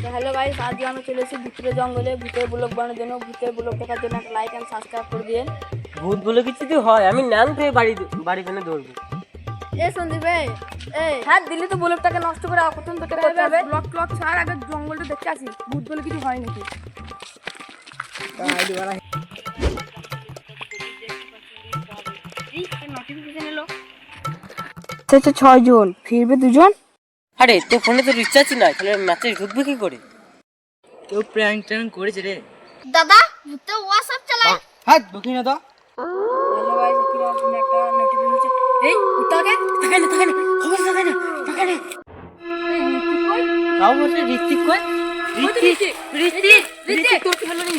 তো hello guys, আজ আমি চলে এসেছি ভিতরে জঙ্গলে ভূতের ব্লগ বানানোর জন্য। ভূতের ব্লগ দেখার জন্য একটা লাইক এন্ড সাবস্ক্রাইব করে দিন। ভূত বলে কিছু যদি হয় আমি নাম থেকে বাড়ি জন্য দৌড়বো। এই সন্দীপ এই হ্যাঁ দিল্লি তো ব্লগটাকে নষ্ট করে প্রথম থেকে করতে হবে। ব্লগ ক্লক ছাড়, আগে জঙ্গলটা দেখতে আসি ভূত বলে কিছু হয় নাকি। নোটিফিকেশন এলো 6 জন, ফিরবে 2 জন। আরে তোর ফোনে তো রিচার্জ নাই, তাহলে মেসেজ ঢুকবে কি করে? কেউ প্র্যাঙ্ক ট্যাঙ্ক করেছে রে। দাদা ভূতে হোয়াটসঅ্যাপ চালায়। হাত ঢুকি না তো। হ্যালো গাইস, কি আপনি একটা নোটিফিকেশন এই উঠাকে তাকাই না খবর তাকাই না তাও বলছে ঋত্বিক কই? ঋত্বিক তোর কি হলো নি?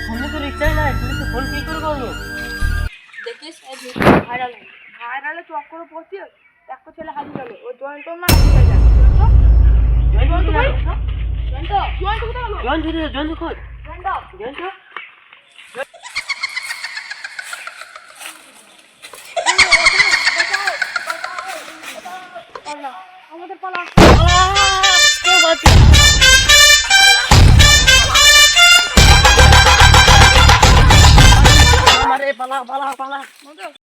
ফোনে তো রিচার্জ নাই, তুই তো ফোন কি করে করলো? দেখিস এই ভাইরালে চক্কর পড়ছে। একটা ছেলে হারিয়ে গেল, ও জয়েন্ট না হারিয়ে যায়। জয়েন কই? আমাদের পালা। পালা